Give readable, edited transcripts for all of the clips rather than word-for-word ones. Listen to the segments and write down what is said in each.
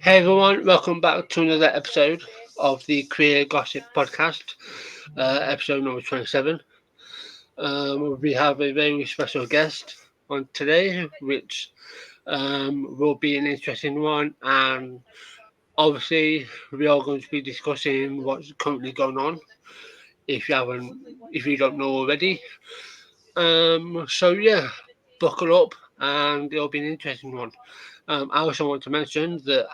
Hey everyone, welcome back to another episode of the Career Gossip Podcast, episode number 27. We have a very special guest on today, which will be an interesting one, and obviously we are going to be discussing what's currently going on. If you haven't, if you don't know already, so yeah, buckle up, and it'll be an interesting one. I also want to mention that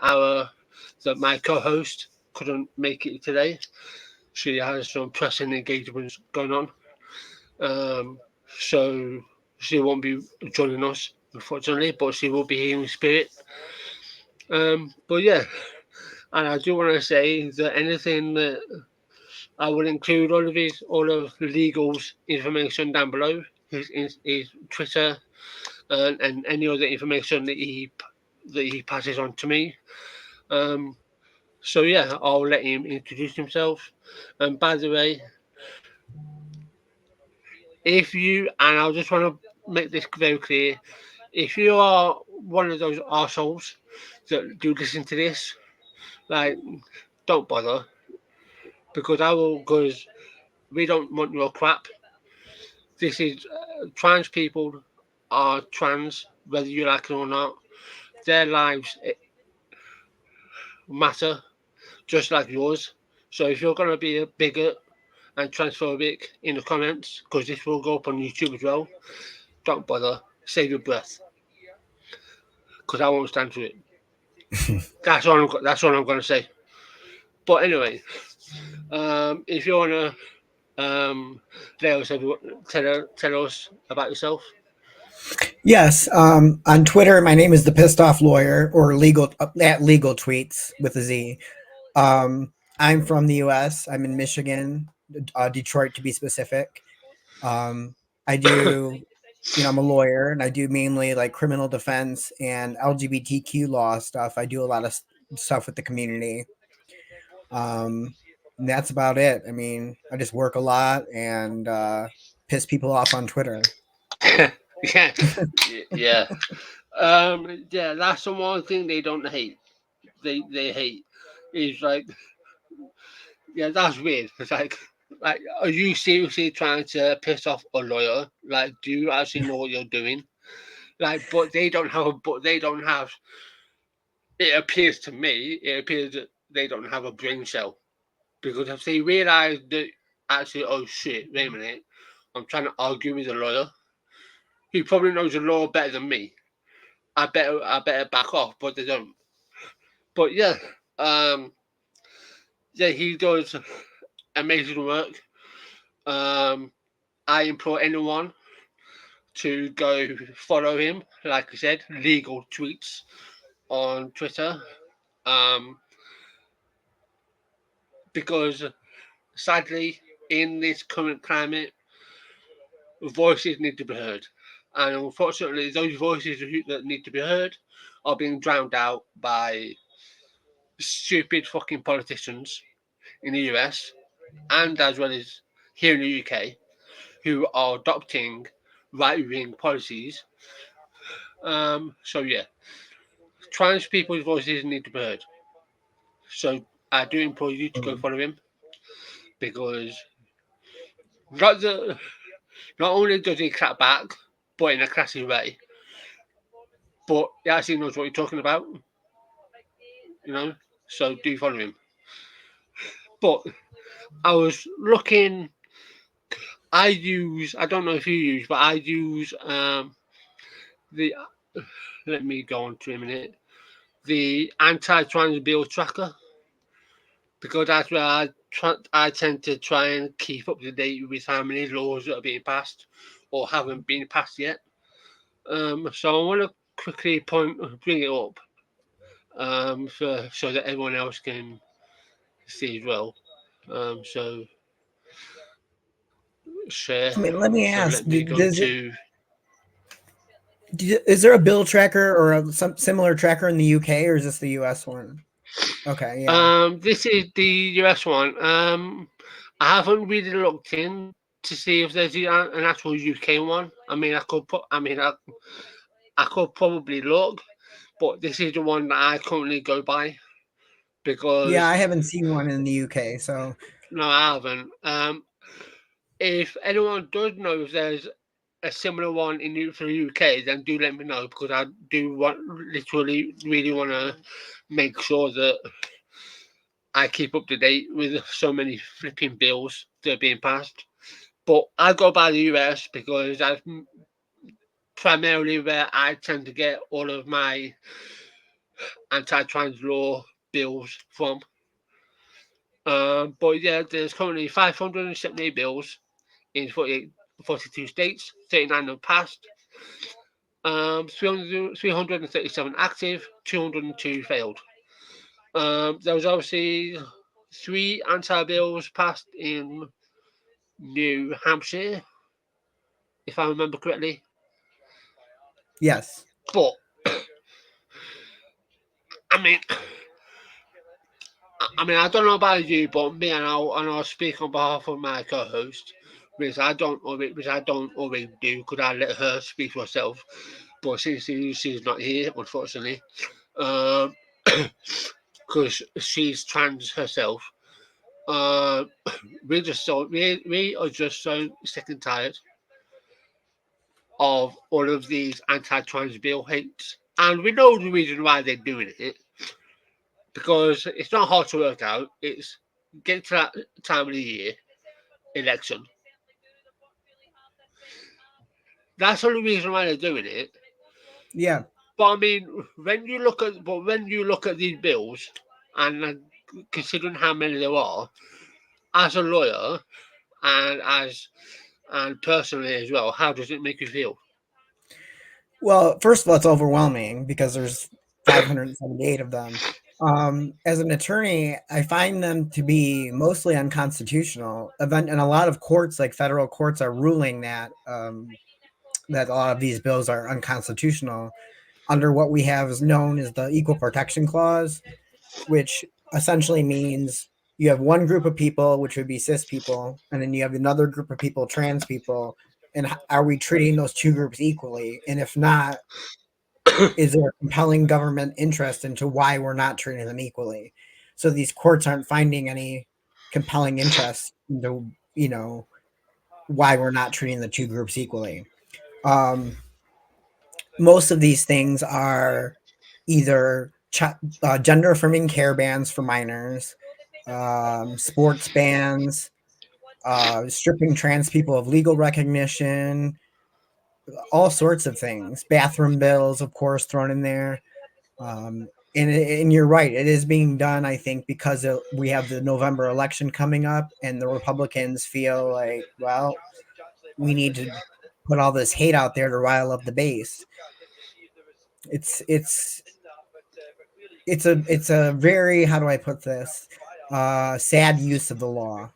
my co-host couldn't make it today. She has some pressing engagements going on, um, so she won't be joining us unfortunately, but she will be here in spirit. But yeah, and I do want to say that anything that I will include all of legal's information down below. His Twitter and any other information that he passes on to me. Um, so yeah, I'll let him introduce himself. And by the way, if you and I just want to make this very clear, if you are one of those assholes that do listen to this, like, don't bother because we don't want your crap. This is trans people are trans, whether you like it or not. Their lives matter just like yours. So if you're going to be a bigot and transphobic in the comments, because this will go up on YouTube as well, don't bother. Save your breath, because I won't stand for it. That's all I'm going to say. But anyway, if you want to let us tell us about yourself. Yes, on Twitter, my name is the Pissed Off Lawyer, or legal at Legal Tweets with a Z. I'm from the U.S. I'm in Michigan, Detroit to be specific. I do, I'm a lawyer, and I do mainly like criminal defense and LGBTQ law stuff. I do a lot of stuff with the community. And that's about it. I mean, I just work a lot and piss people off on Twitter. Yeah, yeah, yeah. That's the one thing they don't hate. They hate is like, yeah, that's weird. It's like, are you seriously trying to piss off a lawyer? Like, do you actually know what you're doing? Like, but they don't have. It appears to me, it appears that they don't have a brain cell, because if they realise that actually, oh shit, wait a minute, I'm trying to argue with a lawyer. He probably knows the law better than me. I better back off, but they don't. But yeah, um, yeah, he does amazing work. Um, I implore anyone to go follow him. Like I said, legal tweets on Twitter. Um, because sadly, in this current climate, voices need to be heard. And unfortunately, those voices that need to be heard are being drowned out by stupid fucking politicians in the US and as well as here in the UK who are adopting right wing policies. So yeah, trans people's voices need to be heard. So I do implore you to go follow him, because not the not only does he clap back, but in a classy way, but he actually knows what he's talking about. You know, so do follow him. But I was looking. I don't know if you use, but I use the. Let me go on to a minute. The anti-trans bill tracker, because that's where I tend to try and keep up to date with how many laws that are being passed or haven't been passed yet. So I want to quickly bring it up, so that everyone else can see as well. So share. I mean, let me So ask: let me go to. Is there a bill tracker or some similar tracker in the UK, or is this the US one? Okay, yeah. This is the US one. I haven't really looked in to see if there's an actual UK one. I mean, I could probably look, but this is the one that I currently go by. Yeah, I because haven't seen one in the UK, so no, I haven't. If anyone does know if there's a similar one in the UK, then do let me know because I do want literally really want to make sure that I keep up to date with so many flipping bills that are being passed. But I go by the US because that's primarily where I tend to get all of my anti-trans law bills from. But yeah, there's currently 578 bills in 42 states, 39 have passed, 337 active, 202 failed. There was obviously three anti-bills passed in New Hampshire, if I remember correctly. yes. But I mean, I don't know about you, but me and I'll speak on behalf of my co-host, which I don't always do, because I let her speak for herself. But since she's not here, unfortunately, um, because she's trans herself, uh, we are just so sick and tired of all of these anti-trans bill hates, and we know the reason why they're doing it because it's not hard to work out. It's getting to that time of the year, election. That's the only reason why they're doing it. Yeah. But I mean, when you look at these bills, and considering how many there are, as a lawyer and as and personally as well, how does it make you feel? Well, first of all, it's overwhelming because there's 578 of them. As an attorney, I find them to be mostly unconstitutional. Event and a lot of courts, like federal courts, are ruling that a lot of these bills are unconstitutional under what we have is known as the Equal Protection Clause, which essentially means you have one group of people, which would be cis people, and then you have another group of people, trans people. And are we treating those two groups equally? And if not, is there a compelling government interest into why we're not treating them equally? So these courts aren't finding any compelling interest into, why we're not treating the two groups equally. Um, Most of these things are either gender affirming care bans for minors, sports bans, stripping trans people of legal recognition, all sorts of things. Bathroom bills, of course, thrown in there. And you're right, it is being done, I think, because we have the November election coming up, and the Republicans feel like, well, we need to put all this hate out there to rile up the base. It's it's it's a very, how do I put this, sad use of the law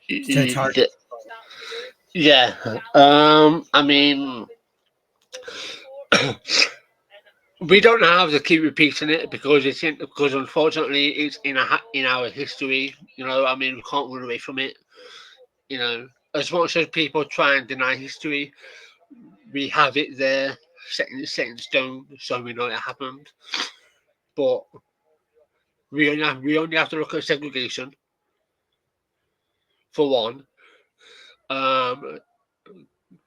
to target. Yeah. I mean, we don't have to keep repeating it because unfortunately it's in our history. I mean, we can't run away from it. As much as people try and deny history, we have it there, set in stone, so we know it happened. But we only have to look at segregation for one. Um,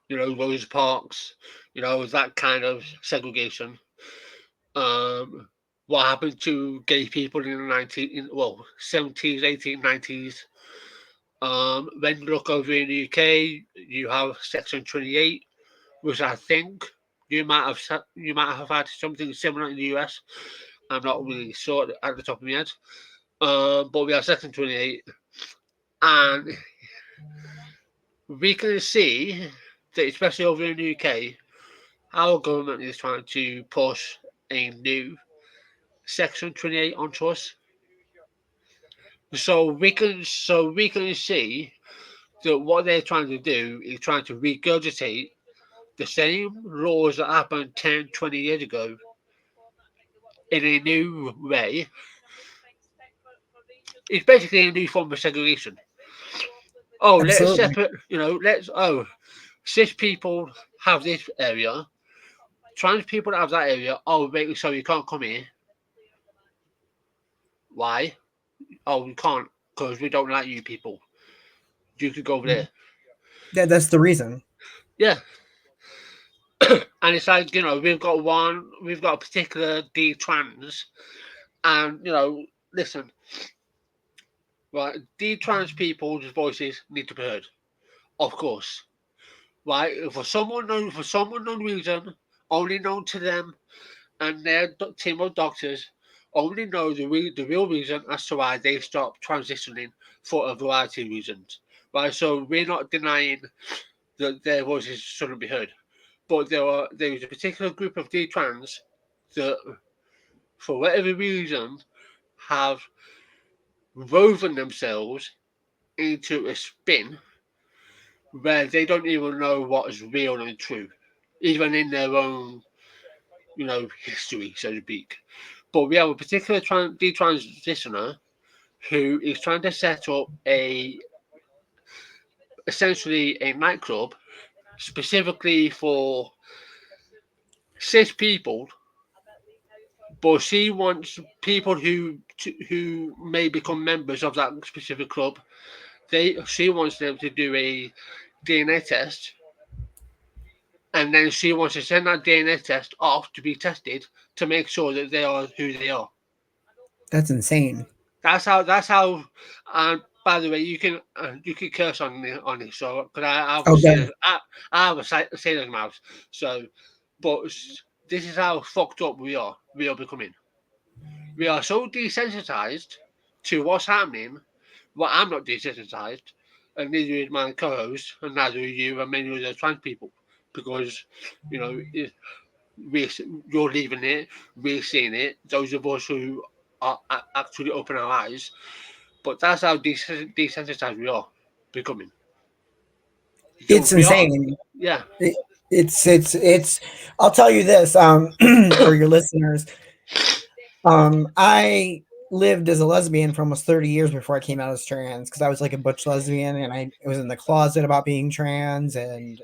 Rosa Parks, that kind of segregation. Um, what happened to gay people in the 70s, 1890s? When you look over in the UK, you have Section 28, which I think you might have had something similar in the US. I'm not really sure at the top of my head. But we have Section 28, and we can see that, especially over in the UK, our government is trying to push a new Section 28 onto us. So we can see that what they're trying to do is trying to regurgitate the same laws that happened 10, 20 years ago in a new way. It's basically a new form of segregation. Oh, let's Absolutely. separate, cis people have this area, trans people have that area. Oh, wait, so you can't come here. Why? Oh, we can't because we don't like you people. You could go over there. Yeah, that's the reason. Yeah, and it's like we've got a particular D trans, and listen, right? D trans people's voices need to be heard, of course, right? For some unknown reason, only known to them and their team of doctors, only know the real reason as to why they stopped transitioning for a variety of reasons, right? So we're not denying that their voices shouldn't be heard, but there is a particular group of D trans that, for whatever reason, have woven themselves into a spin where they don't even know what is real and true, even in their own, history, so to speak. But we have a particular detransitioner who is trying to set up essentially a nightclub specifically for cis people, but she wants people who may become members of that specific club. She wants them to do a DNA test, and then she wants to send that DNA test off to be tested to make sure that they are who they are. That's insane. That's how. That's how. And by the way, you can curse on this, so because I have a Oh, good. I have a sailor's mouth. So, but this is how fucked up we are. We are becoming. We are so desensitized to what's happening. Well, I'm not desensitized, and neither is my co-host, and neither are you, and many other trans people, because you know we you're leaving it, we're seeing it. Those of us who are actually open our eyes, but that's how desensitized we are becoming. So It's we are, insane. yeah, It, it's. I'll tell you this, for your listeners. I lived as a lesbian for almost 30 years before I came out as trans because I was like a butch lesbian and I was in the closet about being trans and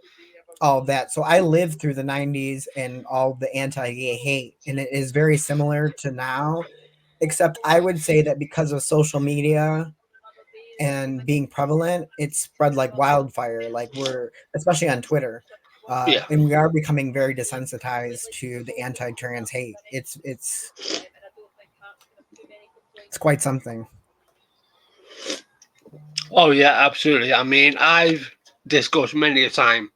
all of that. So I lived through the 90s and all the anti-gay hate, and it is very similar to now, except I would say that because of social media and being prevalent, it's spread like wildfire. Like we're especially on Twitter, yeah. and we are becoming very desensitized to the anti-trans hate. It's quite something. Oh yeah, absolutely. I mean, I've discussed many a time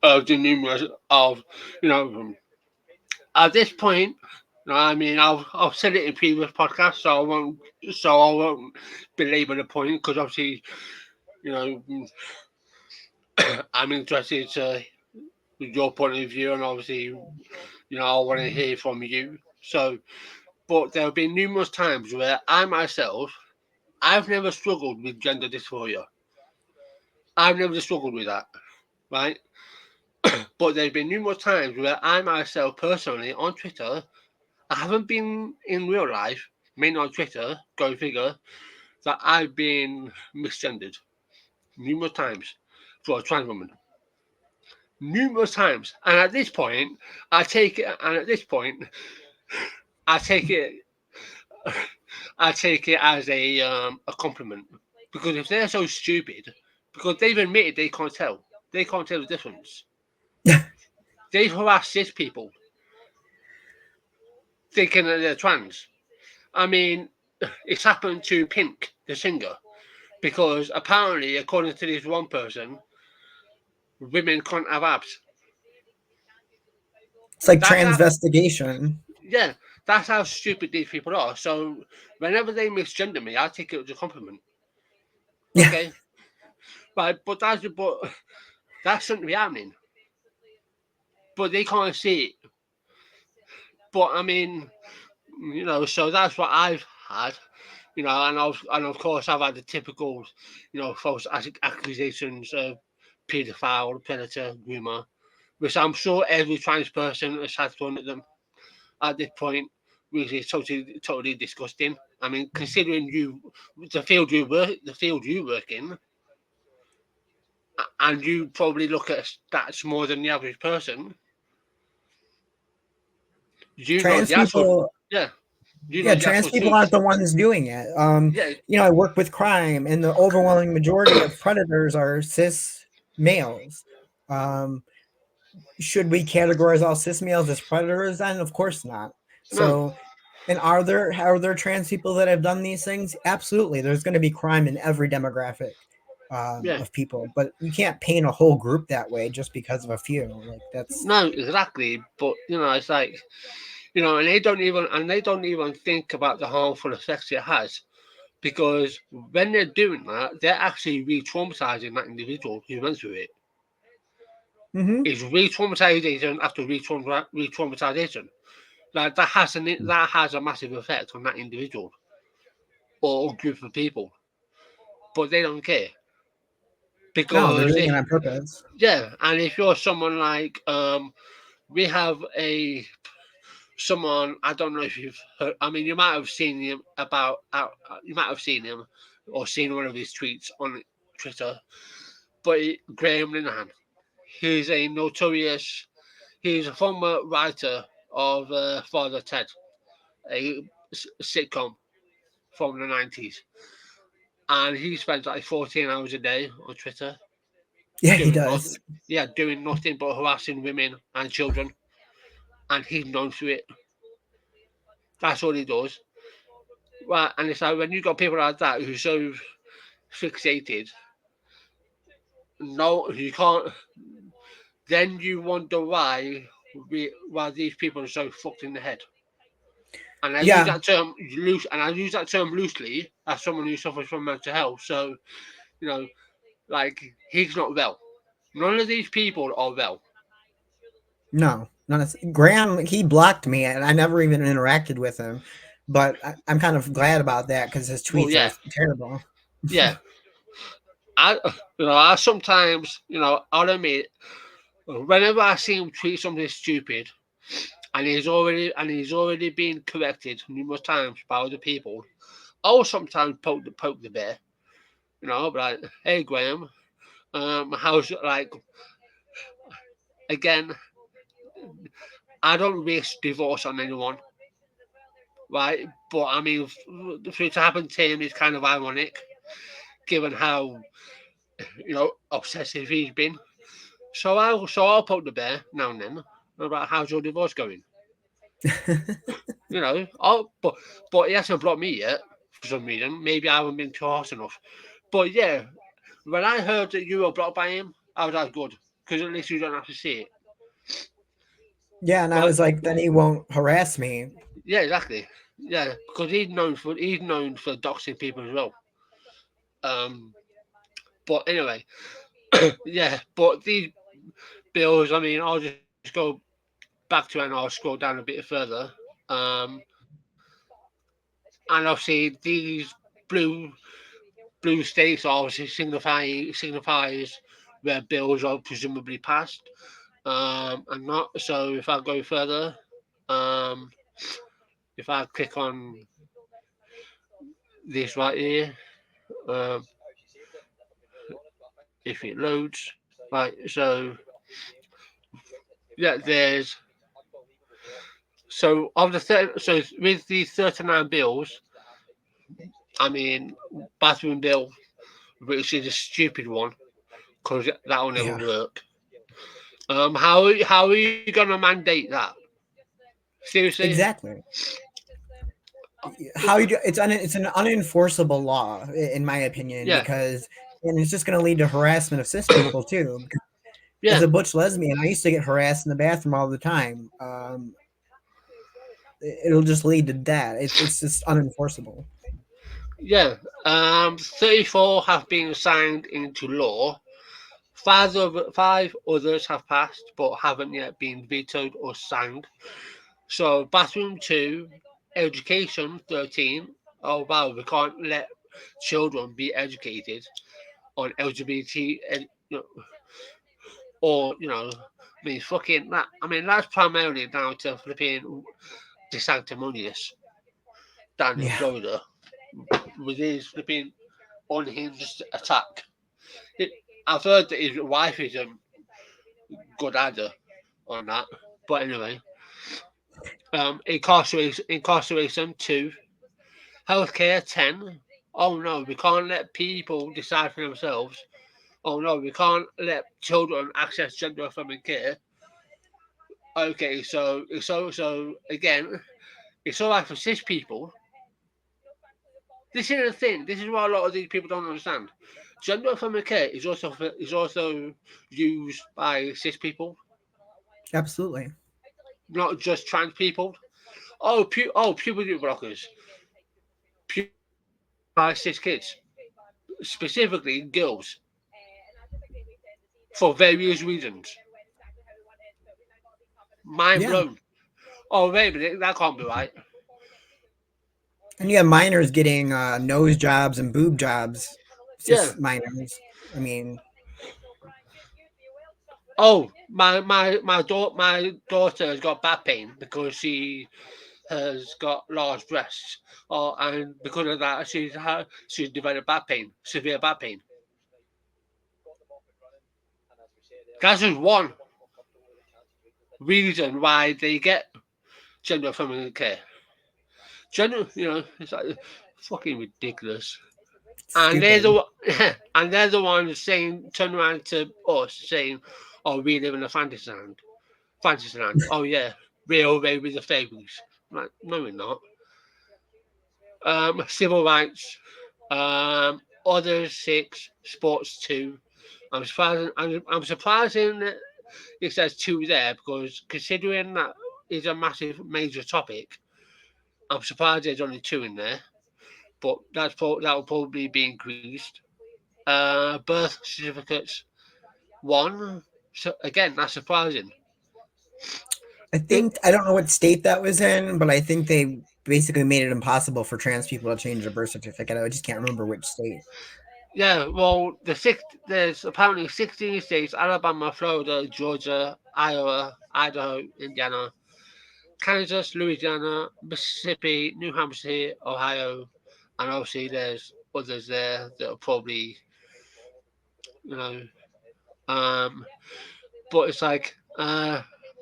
of the numerous of you know at this point. I mean, I've said it in previous podcasts, so I won't belabor the point because obviously you know I'm interested to your point of view, and obviously I want to hear from you. So, but there have been numerous times where I myself I've never struggled with gender dysphoria. I've never struggled with that, right? But there's been numerous times where I myself personally on Twitter, I haven't been in real life, mainly on Twitter, go figure, that I've been misgendered numerous times for a trans woman. Numerous times. And at this point, I take it I take it as a compliment. Because if they're so stupid, because they've admitted they can't tell the difference. They've harassed cis people thinking that they're trans. I mean, it's happened to Pink, the singer, because apparently, according to this one person, women can't have abs. It's like That's how, transvestigation. yeah, that's how stupid these people are. So whenever they misgender me, I take it as a compliment. Yeah, Okay, right, but that shouldn't be happening. But they can't see it. But I mean, so that's what I've had. And of course I've had the typical, false accusations of paedophile, predator, groomer, which I'm sure every trans person has had thrown at them at this point, which is totally disgusting. I mean, considering the field you work in, and you probably look at stats more than the average person, you know trans the actual, people yeah, You Yeah, know the trans actual people truth. aren't the ones doing it. Yeah, I work with crime, and the overwhelming majority of predators are cis males. Um, should we categorize all cis males as predators? Then, of course not. no, So, and are there trans people that have done these things? Absolutely. There's going to be crime in every demographic yeah, of people, but you can't paint a whole group that way just because of a few. Like that's no, exactly. But it's like and they don't even think about the harmful effects it has because when they're doing that, they're actually re-traumatizing that individual who went through it. hmm It's re-traumatization after re-traumatization. Like that has a massive effect on that individual or group of people, but they don't care no, they're because doing it if on purpose. yeah, and if you're someone like we have a someone I don't know if you've heard. I mean, you might have seen him you might have seen him or seen one of his tweets on Twitter. But Graham Linehan, he's a notorious. He's a former writer of Father Ted, a sitcom from the 90s, and he spends like 14 hours a day on Twitter Yeah, he doing does. nothing. Yeah, doing nothing but harassing women and children, and he's known for it. That's all he does. Right, and it's like when you got people like that who are so fixated, no, you can't. Then you wonder why these people are so fucked in the head. And I use Yeah, that term loosely as someone who suffers from mental health. So you know, like he's not well. None of these people are well. no, not Graham. He blocked me, and I never even interacted with him. But I'm kind of glad about that because his Well, tweets are yeah, terrible. yeah. I I sometimes I'll admit whenever I see him tweet something stupid and he's already been corrected numerous times by other people, I'll sometimes poke the bear. Like, hey Graham, how's like again? I don't wish divorce on anyone, right? But I mean, for it to happen to him is kind of ironic, given how obsessive he's been. So I'll poke the bear now and then about how's your divorce going. But he hasn't blocked me yet for some reason. Maybe I haven't been too harsh enough. But yeah, when I heard that you were blocked by him, I was like, good, because at least you don't have to see it. Yeah, and I But was like, then he won't harass me. yeah, exactly. Yeah, because he's known for doxing people as well. Um, but anyway, yeah. But these bills, I mean, I'll just go back to it and I'll scroll down a bit further. Um, and obviously these blue blue states obviously signifies where bills are presumably passed. And not so. If I go further, um, if I click on this right here, um, if it loads, right. Yeah, there's so with these 39 bills, I mean bathroom bill, which is a stupid one because that will never Yeah, work. How are you gonna mandate that? Seriously? exactly. How you do it's an unenforceable law in my opinion Yeah, because and it's just going to lead to harassment of cis people too. Because as yeah, a butch lesbian, I used to get harassed in the bathroom all the time. It'll just lead to that. It's just unenforceable. yeah. 34 have been signed into law. Five others have passed but haven't yet been vetoed or signed. So bathroom two, education 13. Oh wow, we can't let children be educated on LGBT, or I mean fucking that. I mean that's primarily down to flipping DeSanctimonious down in Yeah. Florida with his flipping unhinged attack. It, I've heard that his wife is a good adder on that, but anyway, Incarceration 2, healthcare 10. Oh no, we can't let people decide for themselves. Oh no, we can't let children access gender affirming care. Okay, so again, it's all right for cis people. This is the thing. This is what a lot of these people don't understand. Gender affirming care is also used by cis people, Absolutely. not just trans people. Puberty blockers, by cis kids, specifically girls, for various reasons. Mind Yeah. blown. Oh wait a minute, that can't be right. And you have minors getting nose jobs and boob jobs. It's Yeah. just minors. I mean, Oh, my daughter has got back pain because she has got large breasts. Oh, and because of that, she's developed back pain, severe back pain. That's just one reason why they get gender affirming care. It's like fucking ridiculous. And they're stupid. the and they're the ones saying, turn around to us saying, "Oh, we live in a fantasy land. Fantasy land. Oh yeah, we're all with the fairies." Like, no, we're not. Civil rights. Others 6, sports 2. I'm surprising that it says 2 there because considering that is a massive major topic, I'm surprised there's only 2 in there. But that will probably be increased. Birth certificates 1. So again, that's surprising. I don't know what state that was in, but I think they basically made it impossible for trans people to change their birth certificate. I just can't remember which state. Yeah, well, there's apparently 16 states: Alabama, Florida, Georgia, Iowa, Idaho, Indiana, Kansas, Louisiana, Mississippi, New Hampshire, Ohio, and obviously there's others there that are probably, you know, um, but it's like,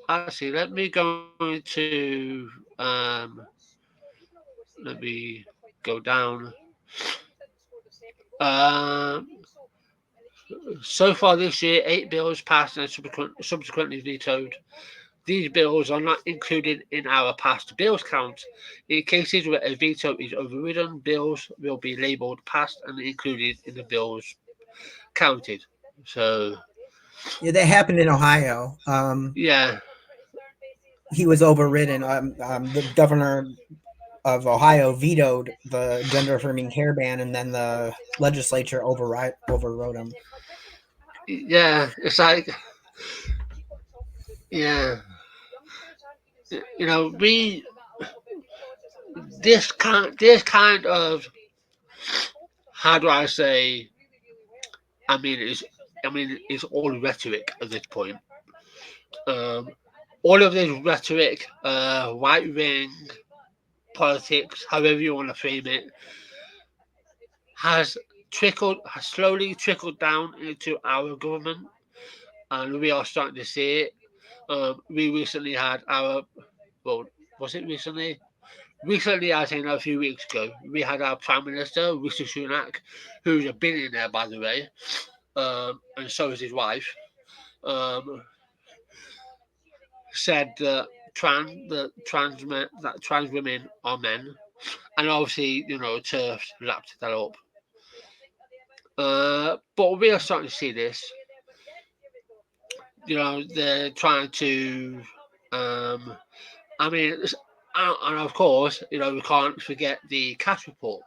actually, let me go into, let me go down. Um, so far this year, 8 bills passed and subsequently vetoed. These bills are not included in our passed bills count. In cases where a veto is overridden, bills will be labelled passed and included in the bills counted. So, Yeah, that happened in Ohio. yeah, He was overridden. The governor of Ohio vetoed the gender affirming care ban, and then the legislature overrode him. yeah, it's like, yeah, we this kind of, how do I say? I mean, it's all rhetoric at this point. Um, all of this rhetoric, right wing politics, however you want to frame it, has has slowly trickled down into our government, and we are starting to see it. We recently had well, was it recently? Recently, I think a few weeks ago, we had our Prime Minister, Rishi Sunak, who's a billionaire, by the way, and so is his wife, um, said that trans women are men, and obviously, TERFs lapped that up. But we are starting to see this. They're trying to. Um, I mean, and of course, we can't forget the cash report,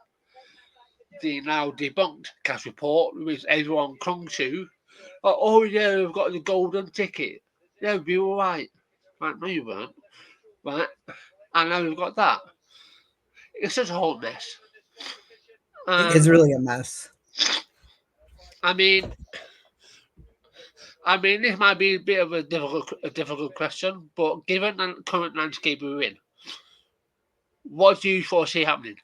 the now debunked cash report, which everyone clung to. Oh yeah, we've got the golden ticket. Yeah, we were right. Right, no, you weren't. Right, and now we've got that. It's such a whole mess. It is Um, really a mess. I mean, this might be a bit of a difficult question, but given the current landscape we're in, what do you foresee happening?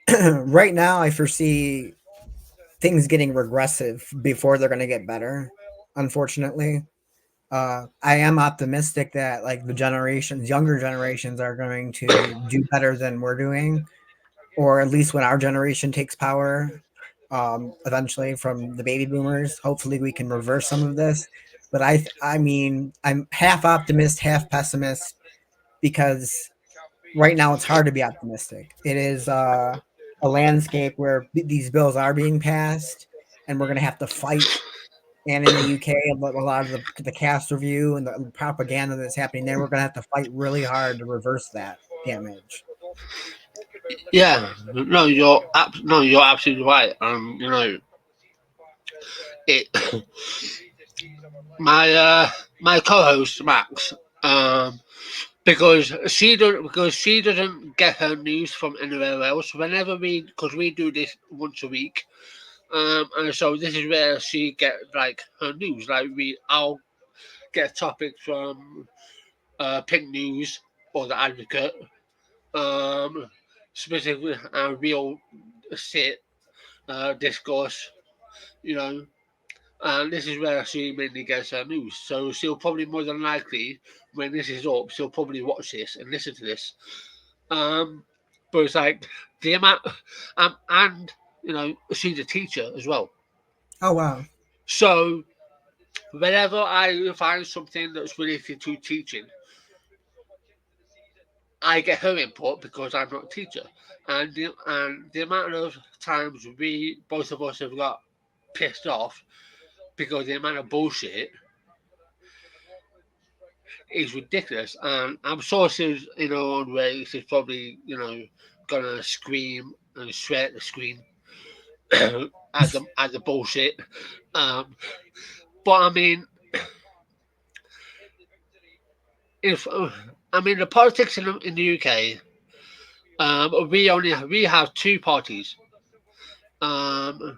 Right now, I foresee things getting regressive before they're going to get better, unfortunately. I am optimistic that like the generations, younger generations, are going to do better than we're doing, or at least when our generation takes power, eventually from the baby boomers. Hopefully, we can reverse some of this. But I mean, I'm half optimist, half pessimist because right now it's hard to be optimistic. It is a landscape where these bills are being passed, and we're going to have to fight. And in the UK, a lot of the cast review and the propaganda that's happening there, we're going to have to fight really hard to reverse that damage. Yeah, no, you're absolutely right. It my my co-host Max, because she doesn't get her news from anywhere else. Whenever because we do this once a week, and so this is where she get like her news. Like I'll get topics from Pink News or the Advocate, um, specifically, and we'll sit, discuss, you know, and this is where she mainly gets her news. So she'll probably more than likely, when this is up, she'll probably watch this and listen to this. Um, but it's like the amount, and she's a teacher as well. Oh wow. So whenever I find something that's related to teaching, I get her input because I'm not a teacher, and the amount of times we both of us have got pissed off because the amount of bullshit is ridiculous. And I'm sure she's in her own way. She's probably gonna scream and swear at the screen at the bullshit. Um, but I mean, if the politics in the UK, we have two parties, um,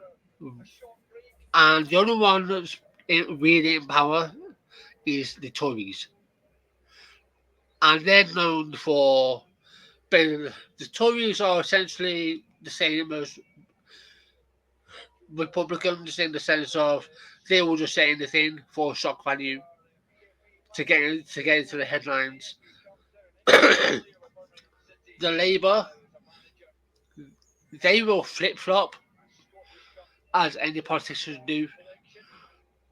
and the only one that's really in power is the Tories, and they're known for being. The Tories are essentially the same as Republicans in the sense of they will just say anything for shock value to get into the headlines. The Labour, they will flip flop as any politicians do,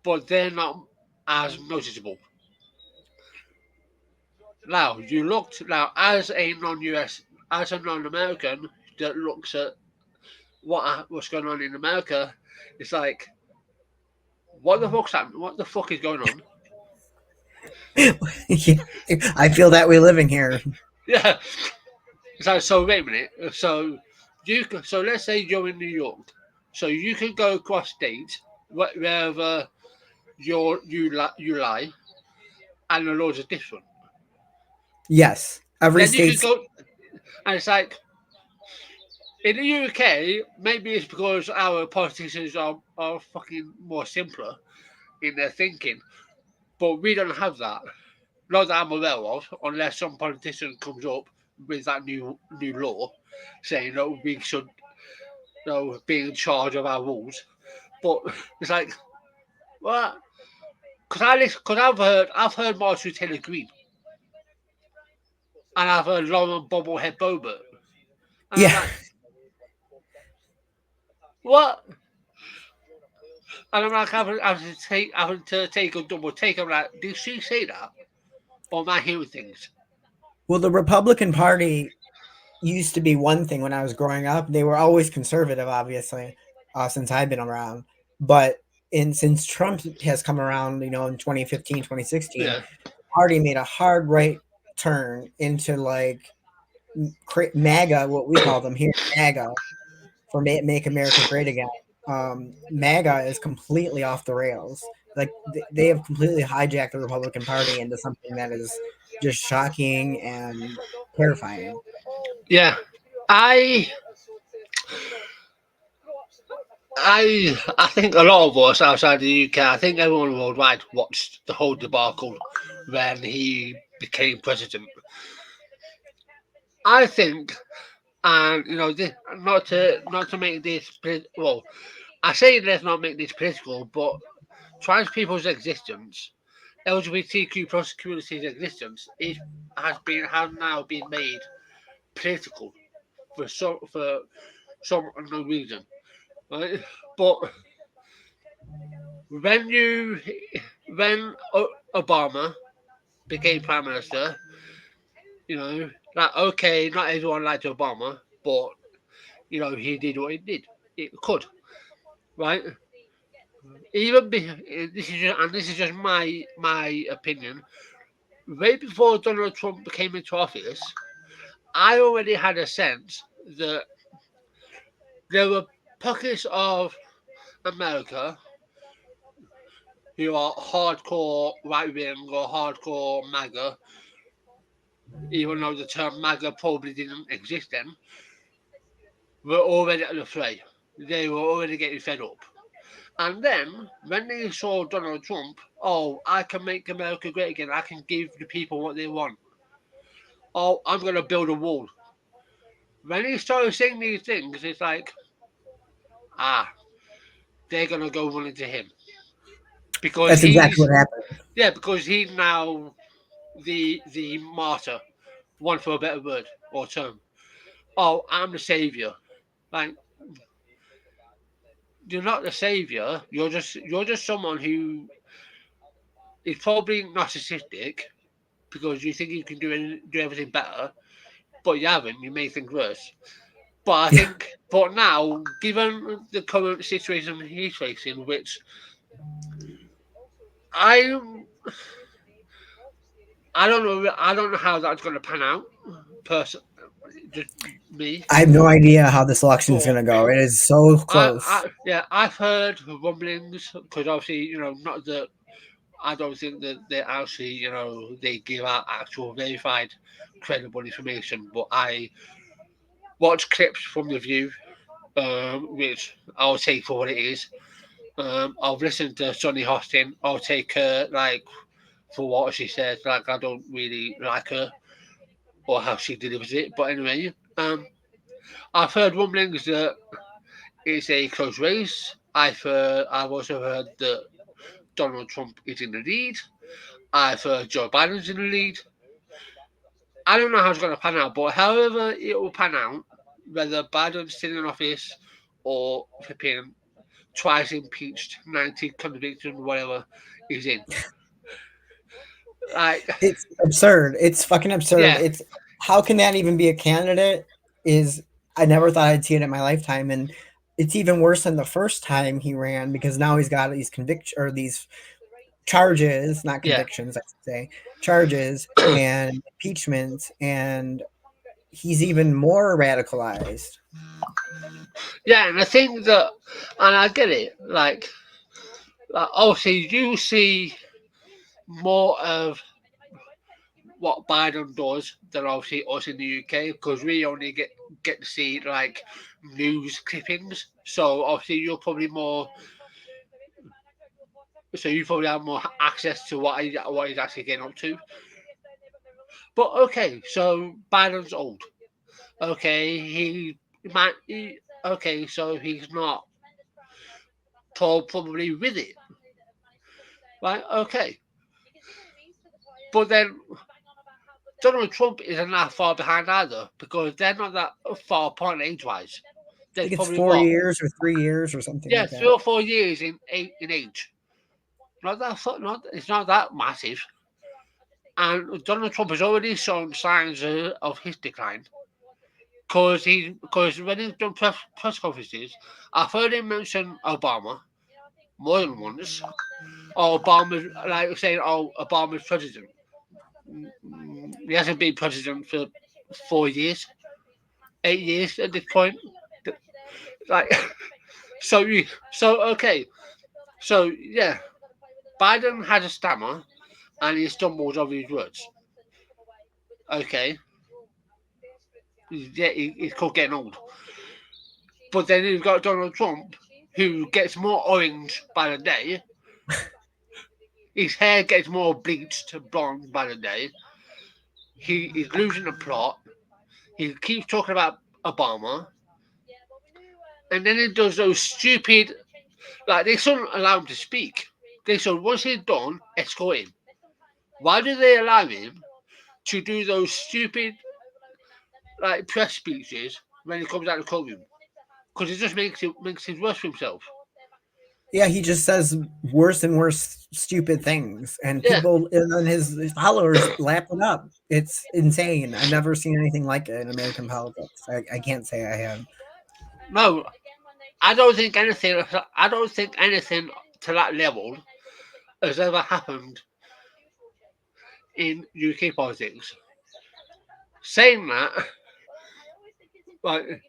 but they're not as noticeable. Now you looked now as a non-US, as a non-American that looks at what's going on in America. It's like, what the fuck's happening? What the fuck is going on? Yeah, I feel that way living here. Yeah. So wait a minute. So let's say you're in New York. So you can go across state wherever you lie, and the laws are different. Yes, every Then you can state's. go, and it's like in the UK, maybe it's because our politicians are fucking more simpler in their thinking, but we don't have that. Not that I'm aware of, unless some politician comes up with that new law saying that we should be in charge of our rules. But it's like, what? Because I've heard Marjorie Taylor Greene, and I've heard Lauren Bobblehead Boebert, and I'm Yeah. like, what? And I'm like, having to take a double take. I'm like, did she say that, or am I hearing things? Well, the Republican Party used to be one thing when I was growing up. They were always conservative, obviously, since I've been around. But since Trump has come around, in 2015, 2016, Yeah, the party made a hard right turn into like MAGA, what we call them here, MAGA, for Make America Great Again. MAGA is completely off the rails. Like they have completely hijacked the Republican Party into something that is just shocking and terrifying. yeah. I I think a lot of us outside the UK, I think everyone worldwide watched the whole debacle when he became president. I think, and not to make this I say let's not make this political, but trans people's existence. LGBTQ plus community's existence has now been made political for some unknown reason, right? But when you when Obama became prime minister, like okay, not everyone liked Obama, but he did what he did. It could, right? This is just my opinion. Way before Donald Trump came into office, I already had a sense that there were pockets of America who are hardcore right wing or hardcore MAGA, even though the term MAGA probably didn't exist then, were already at the fray. They were already getting fed up. And then, when they saw Donald Trump, oh, I can make America great again, I can give the people what they want. Oh, I'm going to build a wall. When he started saying these things, it's like, ah, they're going to go running to him. Because That's exactly what happened. because he's now the martyr, one for a better word or term. Oh, I'm the savior. Like, you're not the savior. You're just someone who is probably narcissistic because you think you can do everything better, but you haven't. You make things worse. But I Yeah, think, but now, given the current situation he's facing, which I I don't know how that's going to pan out. Person, just me, I have no idea how this election is but going to go. It is so close. I've heard rumblings because obviously not that I don't think that they actually they give out actual verified credible information, but I watch clips from the View, which I'll take for what it is. I've listened to Sonny Hostin. I'll take her like for what she says. Like I don't really like her or how she delivers it, but anyway, I've heard rumblings that it's a close race. I've also heard that Donald Trump is in the lead. I've heard Joe Biden's in the lead. I don't know how it's going to pan out, but however it will pan out, whether Biden's still in office or flipping twice impeached, 90 convicted, whatever he's in. Like, It's absurd. It's fucking absurd. yeah, It's how can that even be a candidate? Is I never thought I'd see it in my lifetime, and it's even worse than the first time he ran because now he's got these conviction or these charges, not yeah, convictions, I should say, charges and impeachments, and he's even more radicalized. yeah. And I think that, and I get it. Obviously, you see more of what Biden does than obviously us in the UK because we only get to see like news clippings. So obviously you're probably more. So you probably have more access to what he's actually getting up to. But okay, so Biden's old. Okay, okay, so he's not tall, probably with it, right? Okay, but then Donald Trump isn't that far behind either because they're not that far apart age-wise. I There's think it's probably 4 years or 3 years or something yeah, like three that. or 4 years in age. Not it's not that massive. And Donald Trump has already shown signs of his decline because when he's done press conferences, I've heard him mention Obama more than once. Or Obama, like saying, "Oh, Obama's president." He hasn't been president for 4 years, 8 years at this point. Like, so okay, so yeah, Biden had a stammer and he stumbles over his words. Okay, yeah, he's called getting old. But then you've got Donald Trump, who gets more orange by the day. His hair gets more bleached blonde by the day. He is losing the plot. He keeps talking about Obama. And then he does those stupid, like, they shouldn't allow him to speak. They should, once he's done, escort him. Why do they allow him to do those stupid like press speeches when he comes out of the courtroom? Because it just makes it worse for himself. Yeah, he just says worse and worse stupid things, and Yeah, people and his followers lap it up. It's insane. I've never seen anything like it in American politics. I can't say I have. no, I don't think anything. I don't think anything to that level has ever happened in UK politics. Saying that, like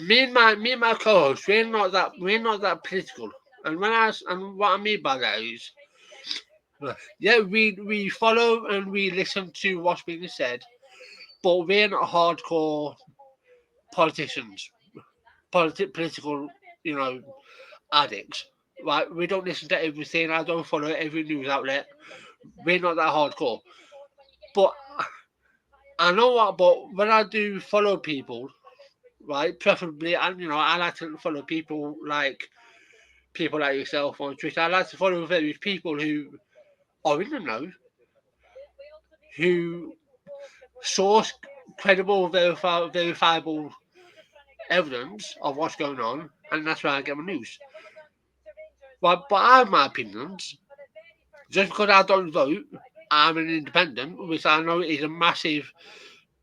me and my co-host, we're not that political. And what I mean by that is, yeah, we follow and we listen to what's being said, but we're not hardcore politicians, political, you know, addicts. Right? We don't listen to everything. I don't follow every news outlet. We're not that hardcore. But I know what. But when I do follow people, right, preferably, and I like to follow people like yourself on Twitter. I like to follow various people who are in the know, who source credible, verifiable evidence of what's going on, and that's where I get my news. But I have my opinions. Just because I don't vote, I'm an independent, which I know is a massive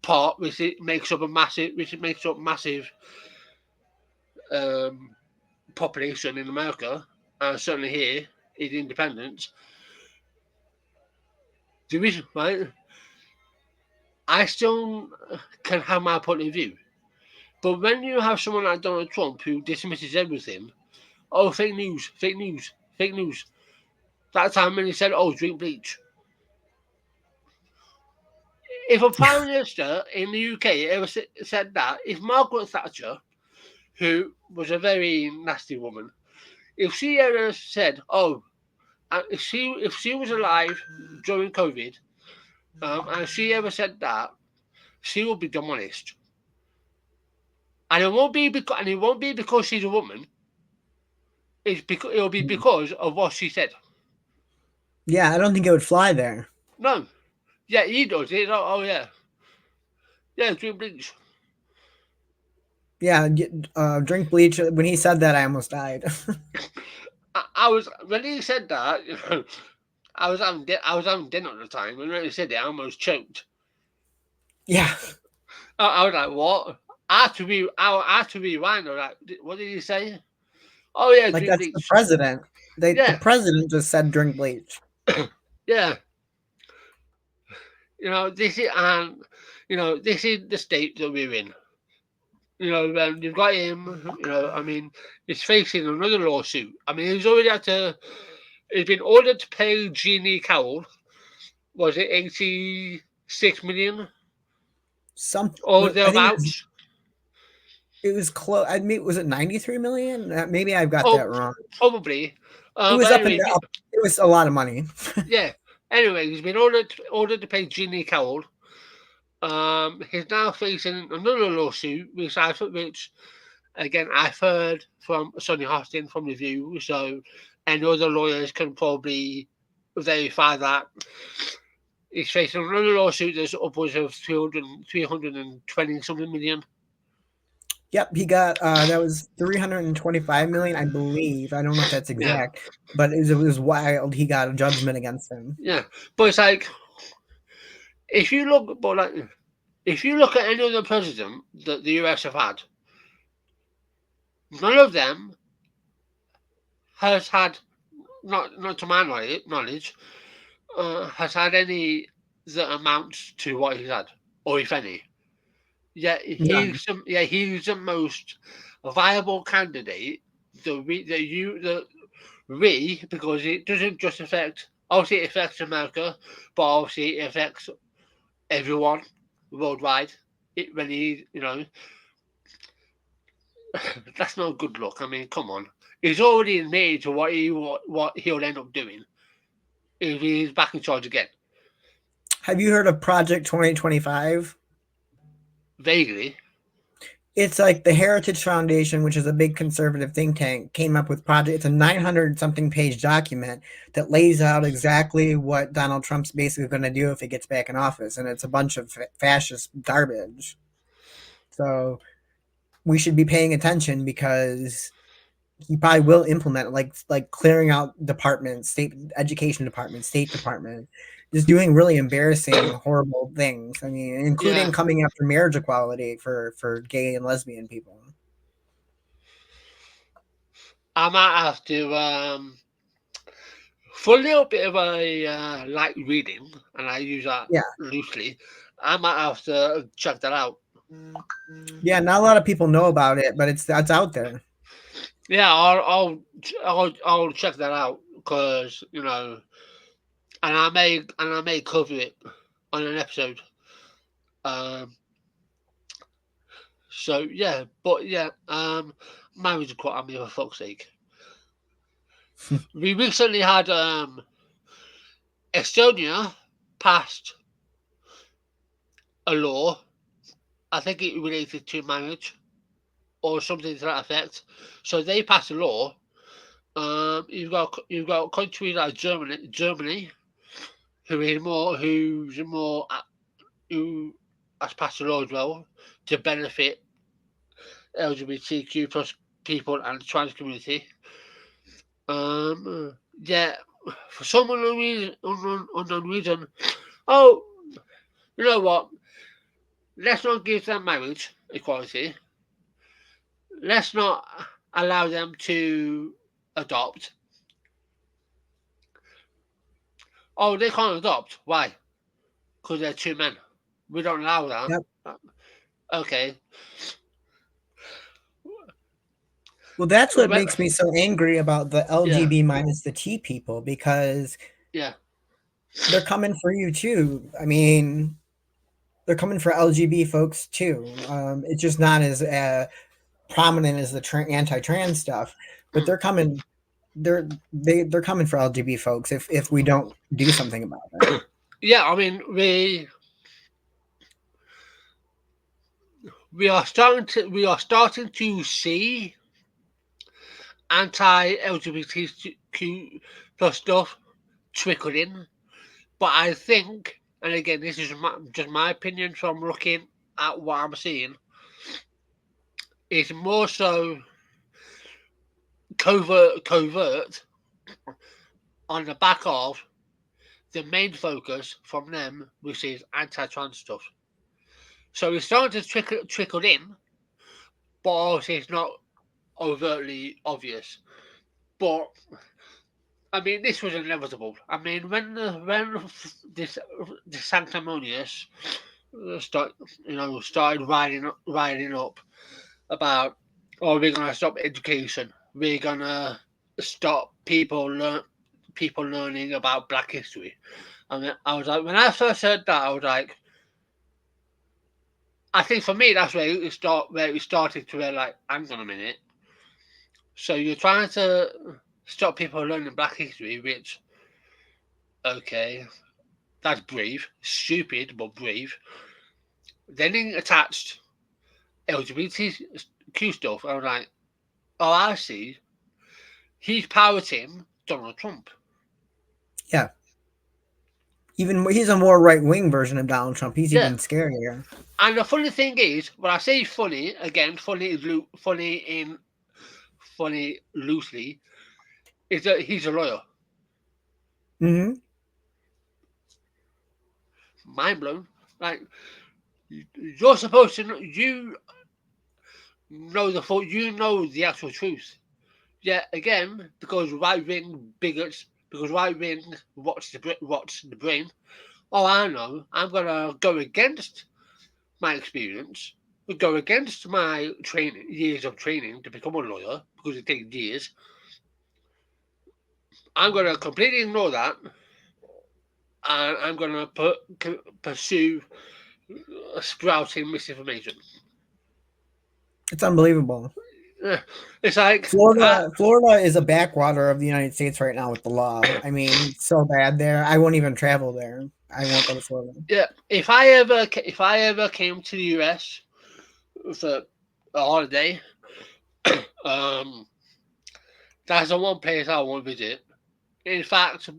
part, which it makes up massive um, population in America, and certainly here is independence. The reason, right? I still can have my point of view, but when you have someone like Donald Trump who dismisses everything, oh, fake news, fake news, fake news. That time when he said, "Oh, drink bleach." If a prime minister in the UK ever said that, if Margaret Thatcher, who was a very nasty woman, if she ever said, "Oh," if she was alive during COVID, and she ever said that, she will be demolished, and it won't be because she's a woman. It'll be because of what she said. Yeah, I don't think it would fly there. No, yeah, he does. He's like, oh yeah, yeah, drink bleach. Yeah, drink bleach. When he said that, I almost died. I was when he said that, I was having dinner at the time, and when he said it, I almost choked. Yeah, I was like, "What?" I had to rewind. I was like, "What did he say?" Oh yeah, like drink that's the bleach. president. The Yeah, president just said drink bleach. yeah. This is this is the state that we're in. You've got him. I mean, he's facing another lawsuit. I mean, he's already had to. He's been ordered to pay Jeannie Cowell. Was it 86 million Some, or I think thereabouts? it was close. I mean, was it 93 million? Maybe I've got Oh, that wrong. probably. It was But up in anyway, up. It was a lot of money. yeah. Anyway, he's been ordered to pay Jeannie Cowell. He's now facing another lawsuit, which again I've heard from Sonny Hostin from the View, so any other lawyers can probably verify that. He's facing another lawsuit that's upwards of 320 something million. Yep, he got that was 325 million, I believe. I don't know if that's Yeah, exact, but it was wild. He got a judgment against him. yeah. But it's like if you look, but like if you look at any other president that the US have had, none of them has had, not to my knowledge, has had any that amounts to what he's had, or if any. None. He's the most viable candidate that we because it doesn't just affect, obviously it affects America, but obviously it affects everyone worldwide. When he, that's not a good look. I mean, come on, he's already admitted to what he'll end up doing if he's back in charge again. Have you heard of Project 2025? Vaguely. It's like the Heritage Foundation, which is a big conservative think tank, came up with project. It's a 900 something page document that lays out exactly what Donald Trump's basically going to do if he gets back in office, and it's a bunch of fascist garbage. So we should be paying attention because he probably will implement like clearing out departments, state education department, state department, just doing really embarrassing, horrible things. I mean, including Yeah, coming after marriage equality for gay and lesbian people. I might have to for a little bit of a light reading, and I use that Yeah, loosely. I might have to check that out. yeah. Not a lot of people know about it, but it's out there. Yeah, I'll check that out because and I may cover it on an episode. Um, so yeah, but yeah, marriage equality for fuck's sake. We recently had Estonia passed a law. I think it related to marriage or something to that effect. So they passed a law. You've got countries like Germany, who has passed a law as well to benefit LGBTQ plus people and the trans community. Yeah, for some unknown reason, oh, you know what? Let's not give them marriage equality. Let's not allow them to adopt. Oh, they can't adopt. Why? Because they're two men. We don't allow that. Yep. Okay. Well, that's what Well, makes me so angry about the yeah, LGB minus the T people because yeah, they're coming for you too. I mean, they're coming for LGB folks too. It's just not as prominent as the anti-trans stuff, but mm, they're coming for LGBT folks if we don't do something about it. yeah. I mean, we are starting to see anti-LGBTQ plus stuff trickle in, but I think, and again, this is just my opinion from looking at what I'm seeing, it's more so covert on the back of the main focus from them, which is anti-trans stuff. So it's starting to trickle in, but obviously it's not overtly obvious. But I mean, this was inevitable. I mean, when this sanctimonious started riding up about, oh, we're gonna stop education, we're gonna stop people learning about Black history. I mean, I was like, when I first heard that, I was like, I think for me that's where it started to be like, hang on a minute. So you're trying to stop people learning Black history, which okay, that's brave, stupid but brave. Then he attached LGBTQ stuff. I was like, oh, I see. He's parroting Donald Trump. Yeah, even he's a more right wing version of Donald Trump. He's Yeah. even scarier. And the funny thing is, when I say funny, again, funny loosely, is that he's a lawyer. Hmm. Mind blown. Like you're supposed to know, you know the actual truth. Yeah, again, because right wing bigots, because right wing what's the brain. Oh, I know. I'm gonna go against my experience, go against my training years of training to become a lawyer because it takes years. I'm gonna completely ignore that, and I'm gonna pursue sprouting misinformation. It's unbelievable. Yeah, it's like, Florida is a backwater of the United States right now with the law. I mean, it's so bad there. I won't even travel there. I won't go to Florida. yeah. If I ever came to the US for a holiday, um, that's the one place I want to visit. In fact,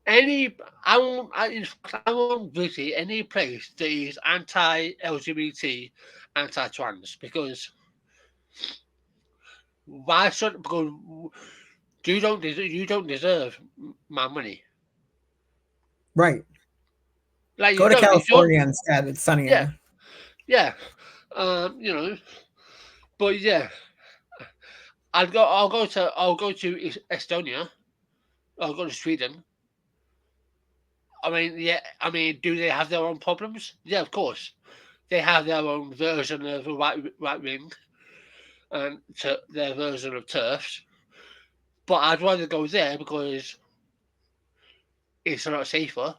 any I won't visit any place that is anti-LGBT, anti-trans because why should because you don't deserve my money. Right. Like Go you to don't. You don't. California instead. It's Yeah, sunnier. yeah. You know, but yeah, I'll go to Estonia. I'll go to Sweden. I mean, yeah. I mean, do they have their own problems? Yeah, of course. They have their own version of a right wing and their version of turfs. But I'd rather go there because it's a lot safer.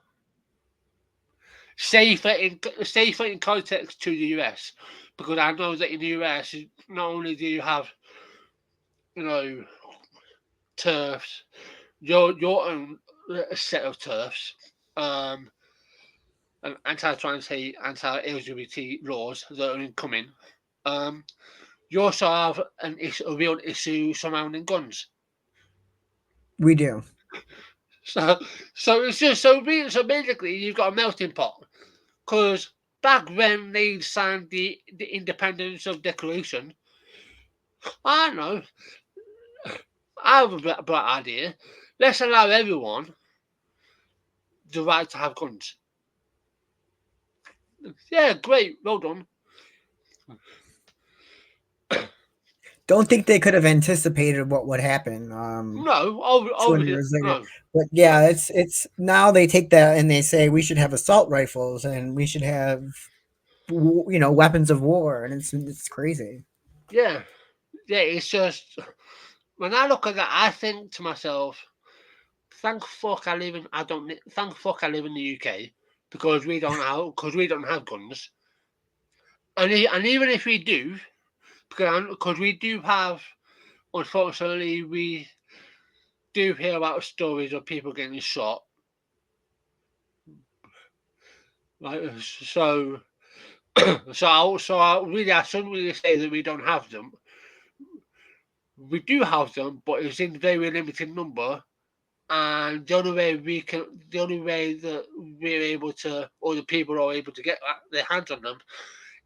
Safer in context to the US, because I know that in the US, not only do you have you know turfs, your own set of turfs, um, and anti-trans hate, anti-LGBT laws that are incoming. Um, you also have a real issue surrounding guns. We do. So, so it's just so basically you've got a melting pot because back when they signed the Independence of Declaration, I don't know, I have a bright idea. Let's allow everyone the right to have guns. Yeah, great, well done. Don't think they could have anticipated what would happen. No, 20 obviously years later. no. But yeah, it's now they take that and they say we should have assault rifles and we should have weapons of war, and it's crazy. Yeah, yeah. It's just when I look at that, I think to myself, thank fuck I live in. I don't. Thank fuck I live in the UK because we don't have guns. And even if we do, because we do have, unfortunately, we do hear about stories of people getting shot. Like so, I shouldn't really say that we don't have them. We do have them, but it's in very limited number. And the only way that we're able to, or the people are able to get their hands on them,